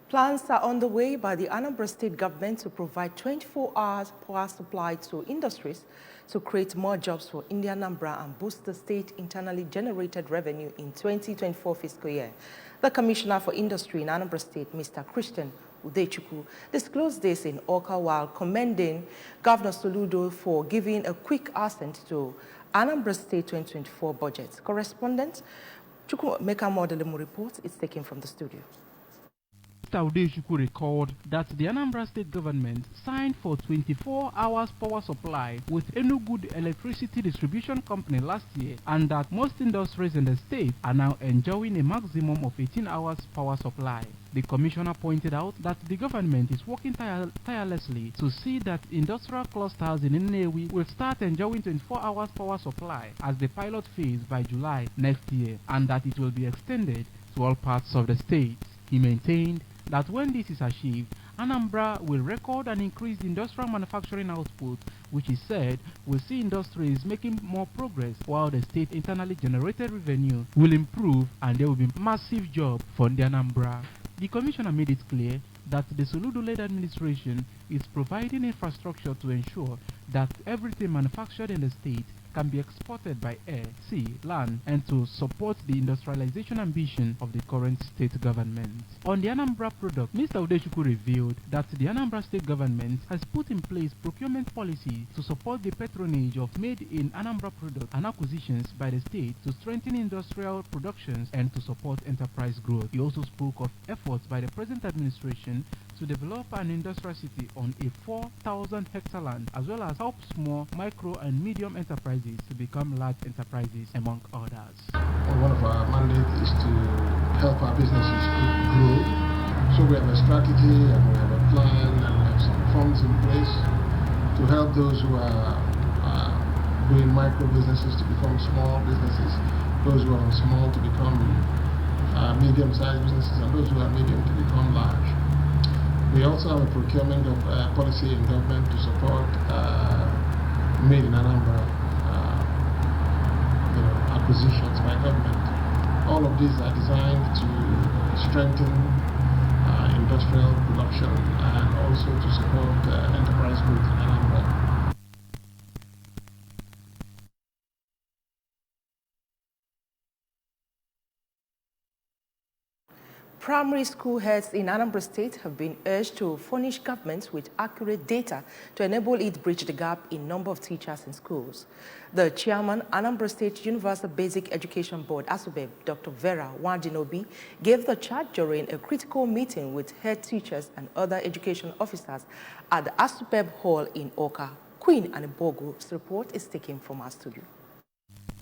Plans are on the way by the Anambra State government to provide 24 hours power supply to industries to create more jobs for Indian Anambra and boost the state internally generated revenue in 2024 fiscal year. The Commissioner for Industry in Anambra State, Mr. Christian Udechukwu, disclosed this in Awka while commending Governor Soludo for giving a quick assent to Anambra State 2024 budget. Correspondent Chukwumeka Modelemu report is taken from the studio. Mr. Udechukwu recalled that the Anambra State government signed for 24 hours power supply with Enugu Electricity Distribution Company last year, and that most industries in the state are now enjoying a maximum of 18 hours power supply. The commissioner pointed out that the government is working tirelessly to see that industrial clusters in Nnewi will start enjoying 24 hours power supply as the pilot phase by July next year, and that it will be extended to all parts of the state. He maintained that when this is achieved, Anambra will record an increased industrial manufacturing output, which he said will see industries making more progress while the state internally generated revenue will improve and there will be massive job for the Anambra. The commissioner made it clear that the Soludo-led administration is providing infrastructure to ensure that everything manufactured in the state can be exported by air, sea, land, and to support the industrialization ambition of the current state government. On the Anambra product, Mr. Udechukwu revealed that the Anambra state government has put in place procurement policy to support the patronage of made-in-Anambra products and acquisitions by the state to strengthen industrial productions and to support enterprise growth. He also spoke of efforts by the present administration to develop an industrial city on a 4,000 hectare land, as well as help small, micro, and medium enterprises to become large enterprises, among others. One of our mandates is to help our businesses grow. So we have a strategy and we have a plan and we have some funds in place to help those who are doing micro businesses to become small businesses, those who are small to become medium-sized businesses, and those who are medium to become large. We also have a procurement of policy in government to support made in Anambra acquisitions by government. All of these are designed to strengthen industrial production and also to support enterprise growth in Anambra. Primary school heads in Anambra State have been urged to furnish governments with accurate data to enable it bridge the gap in number of teachers in schools. The chairman, Anambra State Universal Basic Education Board, ASUBEB, Dr. Vera Wadinobi, gave the charge during a critical meeting with head teachers and other education officers at the ASUBEB Hall in Awka. Queen Anibogu's report is taken from our studio.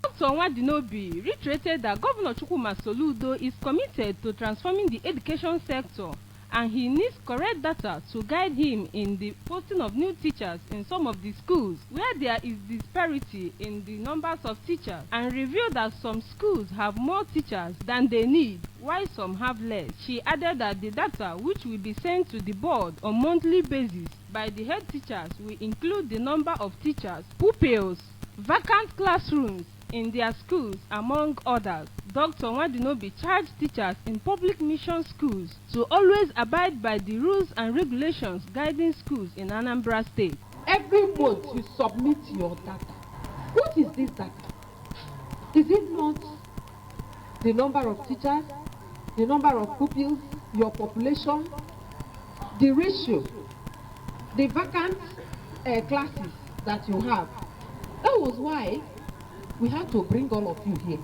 Dr. Wadinobi reiterated that Governor Chukwuma Soludo is committed to transforming the education sector, and he needs correct data to guide him in the posting of new teachers in some of the schools where there is disparity in the numbers of teachers, and revealed that some schools have more teachers than they need, while some have less. She added that the data, which will be sent to the board on monthly basis by the head teachers, will include the number of teachers, pupils, vacant classrooms in their schools, among others. Dr. Wadinobi charged teachers in public mission schools to always abide by the rules and regulations guiding schools in Anambra State. Every month you submit your data. What is this data? Is it not the number of teachers, the number of pupils, your population, the ratio, the vacant classes that you have? That was why we had to bring all of you here.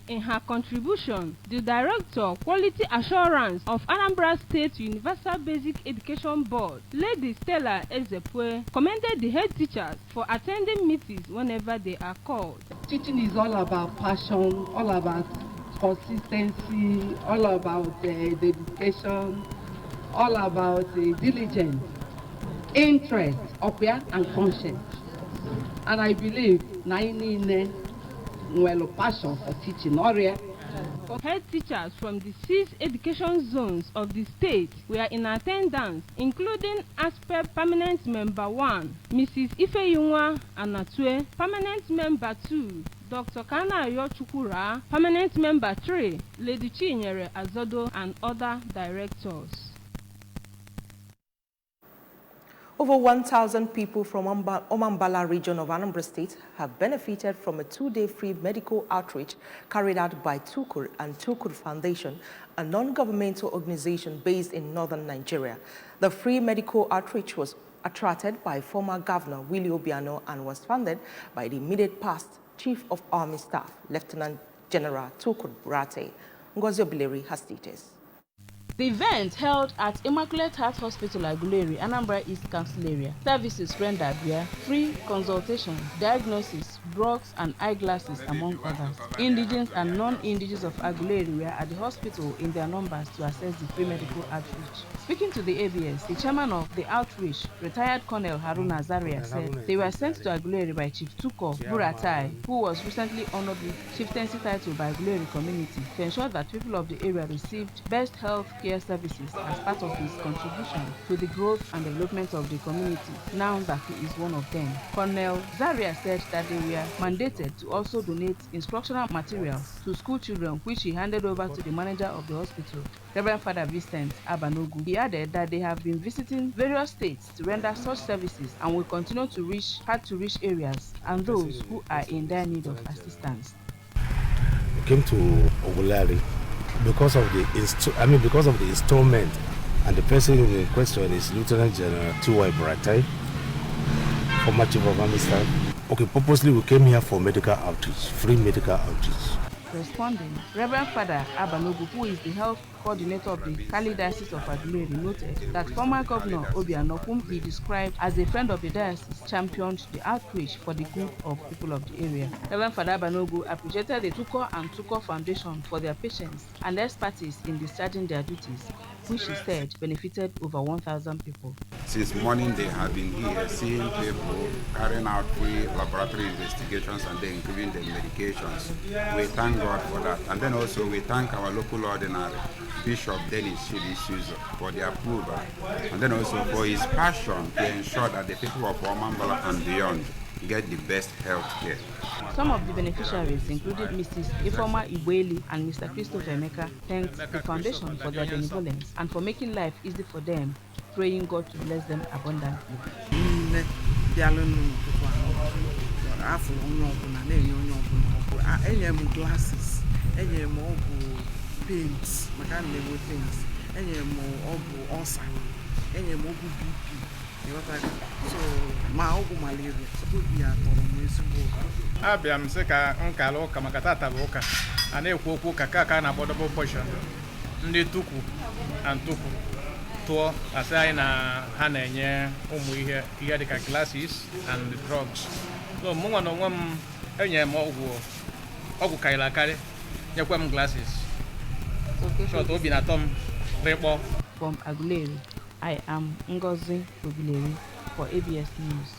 In her contribution, the Director, Quality Assurance of Anambra State Universal Basic Education Board, Lady Stella Ezepwe, commended the head teachers for attending meetings whenever they are called. Teaching is all about passion, all about consistency, all about dedication, all about diligence, interest, and conscience. And I believe well passion for teaching. Head teachers from the 6 education zones of the state were in attendance, including ASPEP Permanent Member 1, Mrs. Ifeyunwa Anatue, Permanent Member 2, Dr. Kana Yochukura, Permanent Member 3, Lady Chinyere Azodo, and other directors. Over 1,000 people from Omambala region of Anambra State have benefited from a 2-day free medical outreach carried out by Tukur and Tukur Foundation, a non-governmental organization based in northern Nigeria. The free medical outreach was attracted by former Governor Willie Obiano and was funded by the immediate past Chief of Army Staff, Lieutenant General Tukur Burate. Ngozi Obileri has details. The event held at Immaculate Heart Hospital, Aguleri, Anambra East Council area. Services rendered were free consultation, diagnosis, drugs and eyeglasses, among others. Indigents and non-indigents of Aguleri were at the hospital in their numbers to assess the free medical outreach. Speaking to the ABS, the chairman of the outreach, retired Colonel Haruna Zaria, said they were sent to Aguleri by Chief Tukur Buratai, who was recently honored with chieftaincy title by Aguleri community, to ensure that people of the area received best health care services as part of his contribution to the growth and development of the community, now that he is one of them. Colonel Zaria said that they were mandated to also donate instructional materials to school children, which he handed over to the manager of the hospital, Reverend Father Vincent Abanogu. He added that they have been visiting various states to render such services and will continue to reach hard-to-reach areas and those who are in dire need of assistance. We came to Oguleri because of the installment, and the person in question is Lieutenant General T.Y. Buratai, former Chief of Army Staff. Okay, purposely we came here for medical outreach, free medical outreach. Responding, Reverend Father Abanogu, who is the health coordinator of the Kali Diocese of Aguleri, noted that former Governor Obiano, whom he described as a friend of the diocese, championed the outreach for the good of people of the area. Reverend Father Abanogu appreciated the Tukur and Tukur Foundation for their patience and expertise in discharging their duties, which he said benefited over 1,000 people. Since morning they have been here seeing people, carrying out free laboratory investigations and then giving them medications. We thank God for that. And then also we thank our local ordinary, Bishop Dennis Shibisuza, for the approval. And then also for his passion to ensure that the people of Omambala and beyond get the best health care. Some of the beneficiaries included Mrs. Ifoma Ibweli and Mr. Christopher Emeka thanked the foundation for their benevolence and for making life easy for them, praying God to bless them abundantly. Glasses, paints, mechanical things, BP. So ma ogu malaria so ya toro mesugo abia mse ka nkalo kama katata boka ana-ekwu okwu ka na double portion ndị Tuku and Tuku tụọ asị anyị na ha na-enye ụmụ ihe dịka glasses and drugs. So mụ nwa na onwe m enye m ọgwụ karịrị akarị, nyekwa m glasses. Short obi na Tom Rikpo. From Aguleri, I am Ngozi Obileri for ABS News.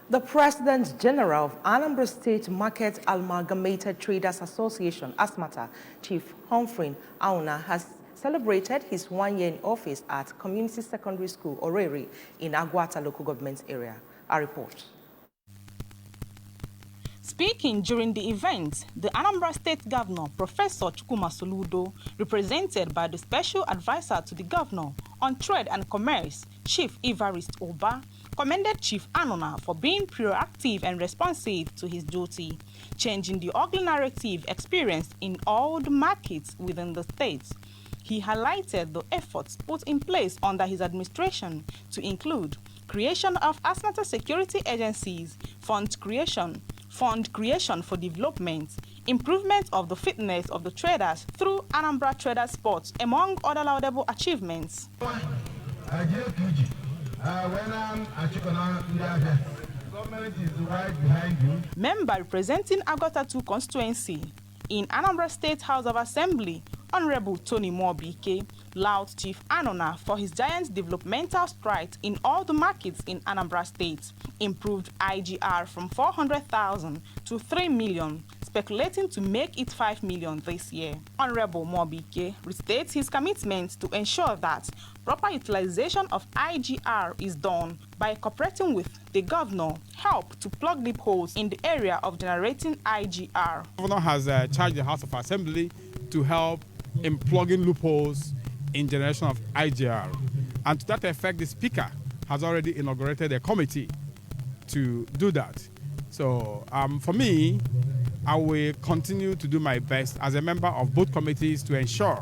The President General of Anambra State Market Amalgamated Traders Association, ASMATA, Chief Humphrey Auna, has celebrated his 1 year in office at Community Secondary School, Oreri, in Agwata local government area. A report. Speaking during the event, the Anambra State Governor, Professor Chukwuma Soludo, represented by the Special Advisor to the Governor on Trade and Commerce, Chief Evarist Oba, commended Chief Anona for being proactive and responsive to his duty, changing the ugly narrative experienced in all the markets within the state. He highlighted the efforts put in place under his administration to include creation of ASMATA security agencies, fund creation for development, improvement of the fitness of the traders through Anambra Trader Sports, among other laudable achievements. Member representing Agota 2 constituency in Anambra State House of Assembly, Honorable Tony Morbike, lauded Chief Anona for his giant developmental strides in all the markets in Anambra State, improved IGR from 400,000 to 3 million, speculating to make it 5 million this year. Honorable Mobike restates his commitment to ensure that proper utilization of IGR is done by cooperating with the governor, help to plug loopholes in the area of generating IGR. The governor has charged the House of Assembly to help in plugging loopholes in generation of IGR. And to that effect, the Speaker has already inaugurated a committee to do that. So for me, I will continue to do my best as a member of both committees to ensure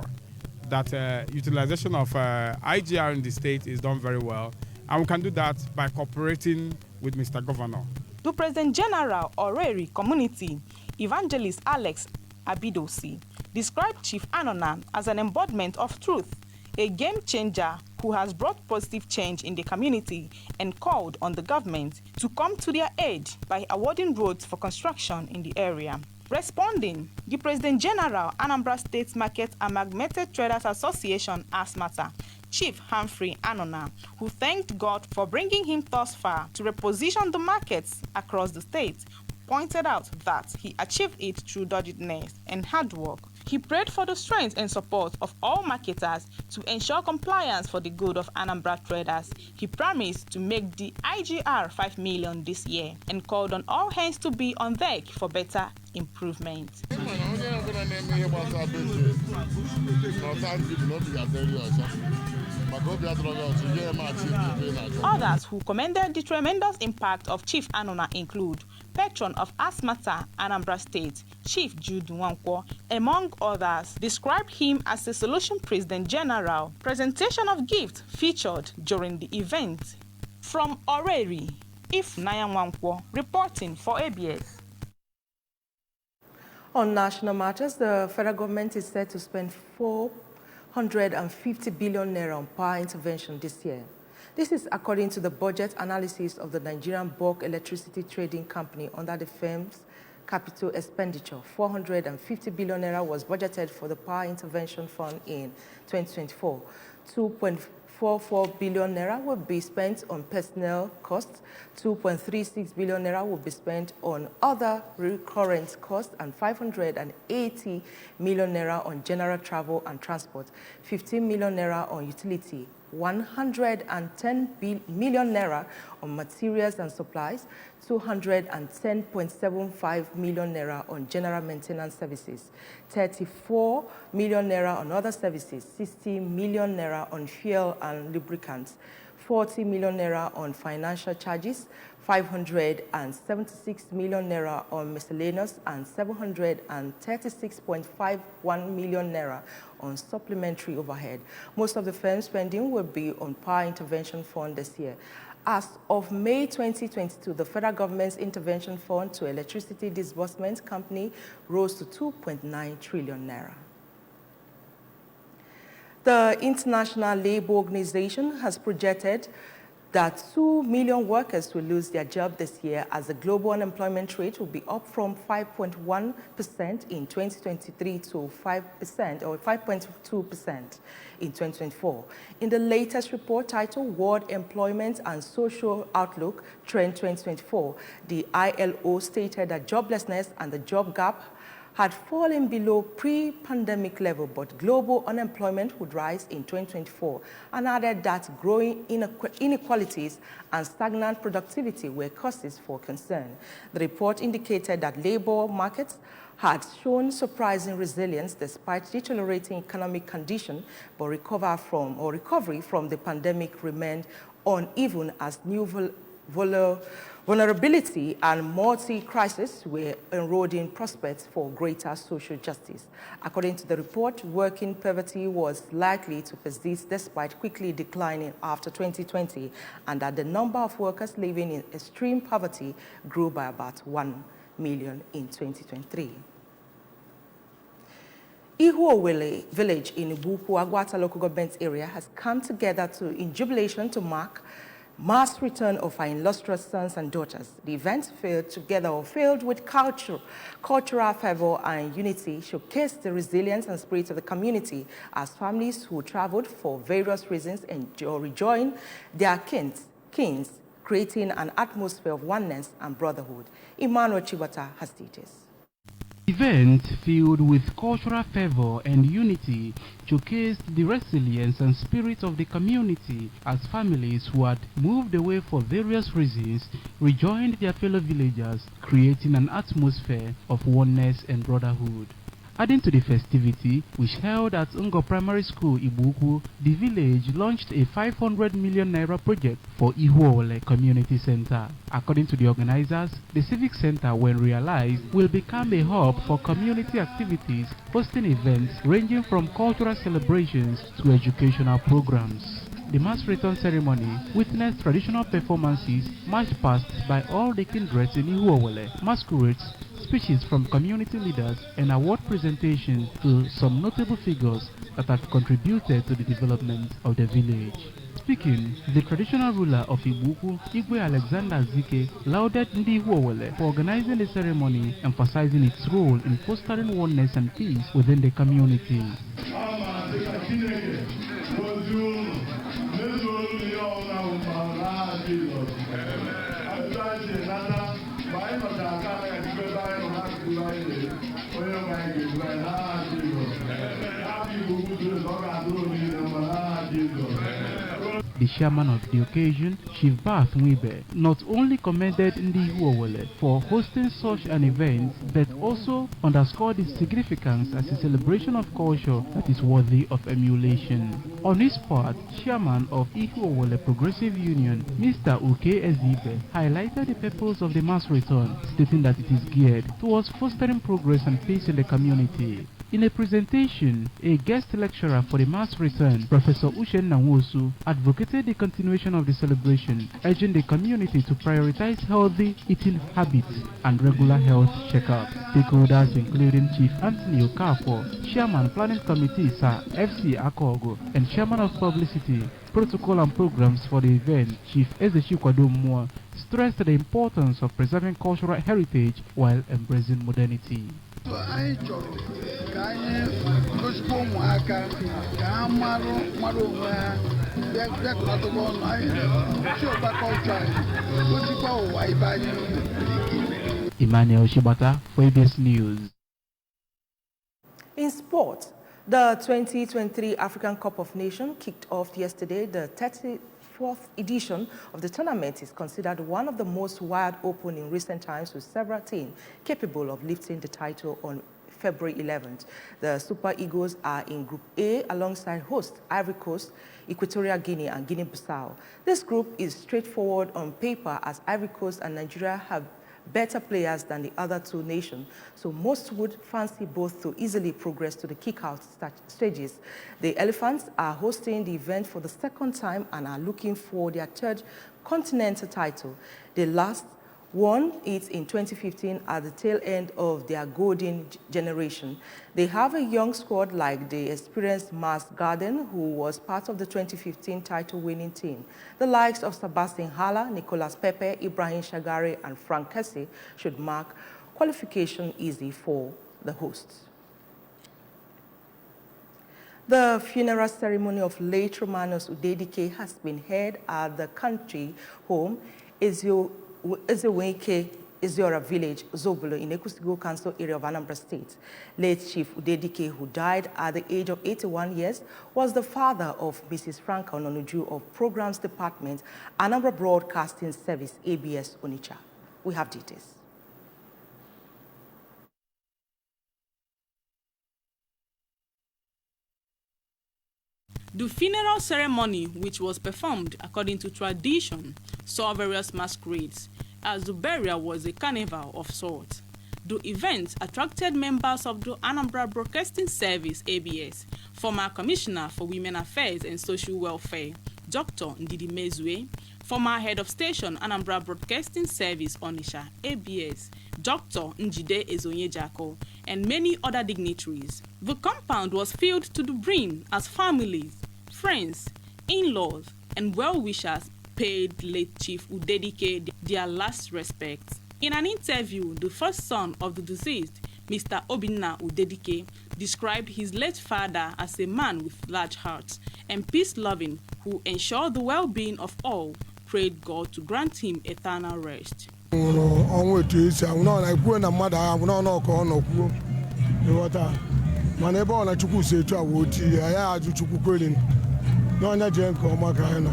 that utilization of IGR in the state is done very well. And we can do that by cooperating with Mr. Governor. To President General Oreri Community, Evangelist Alex Abidosi described Chief Anona as an embodiment of truth, a game changer who has brought positive change in the community, and called on the government to come to their aid by awarding roads for construction in the area. Responding, the President General Anambra State Market Amalgamated Traders Association ASMATA, Chief Humphrey Anona, who thanked God for bringing him thus far to reposition the markets across the state, pointed out that he achieved it through doggedness and hard work. He prayed for the strength and support of all marketers to ensure compliance for the good of Anambra traders. He promised to make the IGR 5 million this year and called on all hands to be on deck for better improvement. Others who commended the tremendous impact of Chief Anona include Patron of ASMATA Anambra State, Chief Jude Nwankwo, among others, described him as the Solution President General. Presentation of gifts featured during the event. From Oreri, Ifnaya Nwankwo, reporting for ABS. On national matters, the federal government is set to spend 450 billion naira on power intervention this year. This is according to the budget analysis of the Nigerian Bulk Electricity Trading Company under the firm's capital expenditure. 450 billion naira was budgeted for the Power Intervention Fund in 2024. 2.44 billion naira will be spent on personnel costs, 2.36 billion naira will be spent on other recurrent costs, and 580 million naira on general travel and transport, 15 million naira on utility, 110 million naira on materials and supplies, 210.75 million naira on general maintenance services, 34 million naira on other services, 60 million naira on fuel and lubricants, 40 million naira on financial charges, 576 million naira on miscellaneous, and 736.51 million naira on supplementary overhead. Most of the firm's spending will be on Power Intervention Fund this year. As of May 2022, the federal government's intervention fund to electricity disbursement company rose to 2.9 trillion naira. The International Labour Organization has projected that 2 million workers will lose their job this year, as the global unemployment rate will be up from 5.1% in 2023 to 5% or 5.2% in 2024. In the latest report titled World Employment and Social Outlook Trend 2024, the ILO stated that joblessness and the job gap had fallen below pre-pandemic level, but global unemployment would rise in 2024, and added that growing inequalities and stagnant productivity were causes for concern. The report indicated that labor markets had shown surprising resilience despite deteriorating economic conditions, but recovery from the pandemic remained uneven as new vulnerability and multi-crisis were eroding prospects for greater social justice. According to the report, working poverty was likely to persist despite quickly declining after 2020, and that the number of workers living in extreme poverty grew by about 1 million in 2023. Ihuowele village in Ibuku, Agwata local government area has come together in jubilation to mark mass return of our illustrious sons and daughters. The event filled with cultural fervor and unity, showcased the resilience and spirit of the community as families who traveled for various reasons rejoined their kins, creating an atmosphere of oneness and brotherhood. Emmanuel Chibata has details. event, filled with cultural fervor and unity, showcased the resilience and spirit of the community as families who had moved away for various reasons rejoined their fellow villagers, creating an atmosphere of oneness and brotherhood. Adding to the festivity, which held at Ungo Primary School, Ibuku, the village launched a 500 million naira project for Ihuole Community Center. According to the organizers, the civic center, when realized, will become a hub for community activities, hosting events ranging from cultural celebrations to educational programs. The mass return ceremony witnessed traditional performances, march past by all the kindreds in Ihuole, masquerades, speeches from community leaders, and award presentations to some notable figures that have contributed to the development of the village. Speaking, the traditional ruler of Ibuku, Igwe Alexander Zike, lauded Ndi Ihuole for organizing the ceremony, emphasizing its role in fostering oneness and peace within the community. The chairman of the occasion, Chief Bath Mwibe, not only commended Ndi Ihuole for hosting such an event, but also underscored its significance as a celebration of culture that is worthy of emulation. On his part, chairman of Ihuole Progressive Union, Mr. Uke Ezibe, highlighted the purpose of the mass return, stating that it is geared towards fostering progress and peace in the community. In a presentation, a guest lecturer for the mass return, Professor Ushen Nwosu, advocated the continuation of the celebration, urging the community to prioritize healthy eating habits and regular health checkups. Stakeholders including Chief Anthony Okafor, Chairman Planning Committee Sir FC Akogo, and Chairman of Publicity, Protocol and Programs for the event, Chief Ezechi Kwadomwa, stressed the importance of preserving cultural heritage while embracing modernity. Emmanuel Shibata for ABS News. In sport, the 2023 African Cup of Nations kicked off yesterday. The 34th edition of the tournament is considered one of the most wide open in recent times, with several teams capable of lifting the title on February 11th. The Super Eagles are in Group A alongside host Ivory Coast, Equatorial Guinea, and Guinea-Bissau. This group is straightforward on paper, as Ivory Coast and Nigeria have better players than the other two nations, so most would fancy both to easily progress to the kick-out stages. The Elephants are hosting the event for the second time and are looking for their third continental title. They last won it in 2015 at the tail end of their golden generation. They have a young squad like the experienced Mars Garden, who was part of the 2015 title-winning team. The likes of Sebastian Haller, Nicolas Pepe, Ibrahim Shagari, and Frank Kessie should mark qualification easy for the hosts. The funeral ceremony of late Romanus Udedike has been held at the country home Eziora village, Zobolo, in Ekusigo Council area of Anambra State. Late Chief Udedike, who died at the age of 81 years, was the father of Mrs. Franka Ononuju of Programs Department, Anambra Broadcasting Service, ABS Onitsha. We have details. The funeral ceremony, which was performed according to tradition, saw various masquerades, as the burial was a carnival of sorts. The event attracted members of the Anambra Broadcasting Service, ABS, former Commissioner for Women Affairs and Social Welfare, Dr. Ndidi Mezue, former Head of Station, Anambra Broadcasting Service, Onitsha, ABS, Dr. Njide Ezonyejako, and many other dignitaries. The compound was filled to the brim as families, friends, in-laws, and well-wishers paid late Chief Udedike their last respects. In an interview, the first son of the deceased, Mr. Obinna Udedike, described his late father as a man with large heart and peace-loving, who ensured the well-being of all, prayed God to grant him eternal rest. Water. Manebo on a Chuku say to a woody, I had Chuku Quilling. No, not Jenko Makano.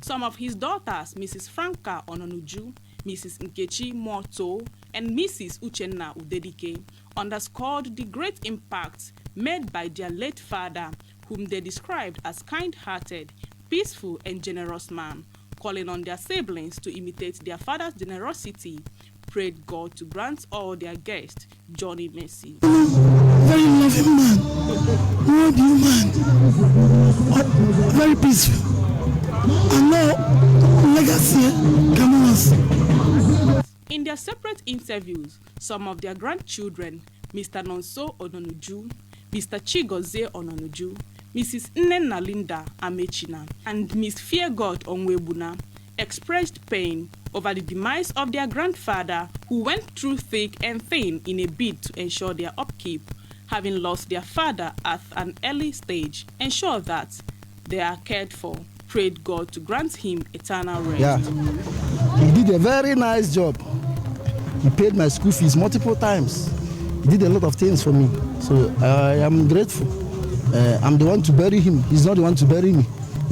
Some of his daughters, Mrs. Franca Ononuju, Mrs. Nkechi Moto, and Mrs. Uchenna Udedike, underscored the great impact made by their late father, whom they described as kind-hearted, peaceful, and generous man, calling on their siblings to imitate their father's generosity. Prayed God to grant all their guests journey mercy. Very loving man, good human, very peaceful. And no legacy coming. In their separate interviews, some of their grandchildren, Mr. Nonso Ononuju, Mr. Chigozie Ononuju, Mrs. Nnenna Linda Amechina, and Miss Feargod Onwebuna, expressed pain over the demise of their grandfather, who went through thick and thin in a bid to ensure their upkeep, having lost their father at an early stage. Ensure that they are cared for. Prayed God to grant him eternal rest. Yeah, he did a very nice job. He paid my school fees multiple times. He did a lot of things for me. So I am grateful. I'm the one to bury him. He's not the one to bury me.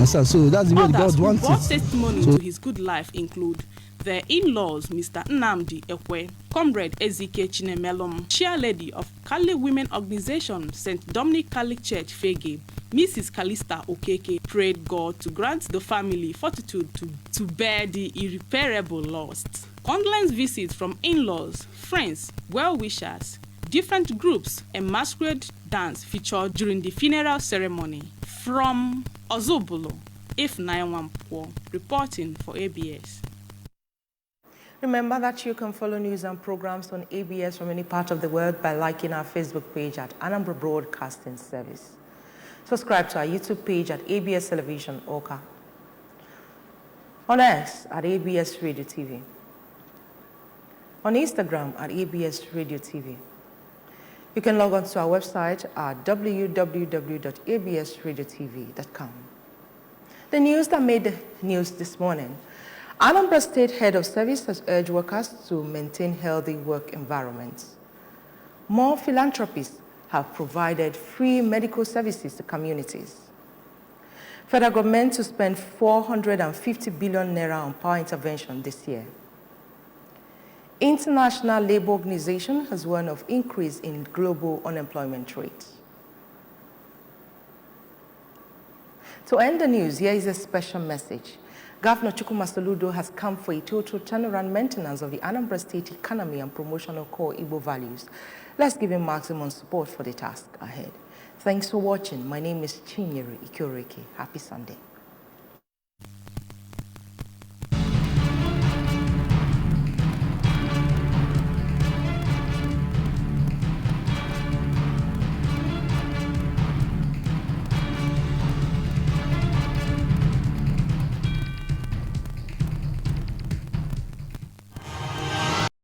So that's the way God wants it. Others who brought testimony to his good life include their in-laws, Mr. Nnamdi Ekwe, Comrade Ezike Chinemelom, Chair Lady of Kali Women Organization, St. Dominic Catholic Church, Fege, Mrs. Kalista Okeke. Prayed God to grant the family fortitude to bear the irreparable loss. Condolence visits from in-laws, friends, well-wishers, different groups, and masquerade dance featured during the funeral ceremony. From Ozubulo, Ifnayawampo, reporting for ABS. Remember that you can follow news and programs on ABS from any part of the world by liking our Facebook page at Anambra Broadcasting Service. Subscribe to our YouTube page at ABS Television Oka. On X at ABS Radio TV. On Instagram at ABS Radio TV. You can log on to our website at www.absradiotv.com. The news that made the news this morning. Anambra State Head of Service has urged workers to maintain healthy work environments. More philanthropists have provided free medical services to communities. Federal government to spend 450 billion naira on power intervention this year. International Labour Organization has warned of increase in global unemployment rate. To end the news, here is a special message. Governor Chukuma Soludo has come for a total turnaround maintenance of the Anambra State economy and promotion of core Igbo values. Let's give him maximum support for the task ahead. Thanks for watching. My name is Chinyere Ikoreke. Happy Sunday.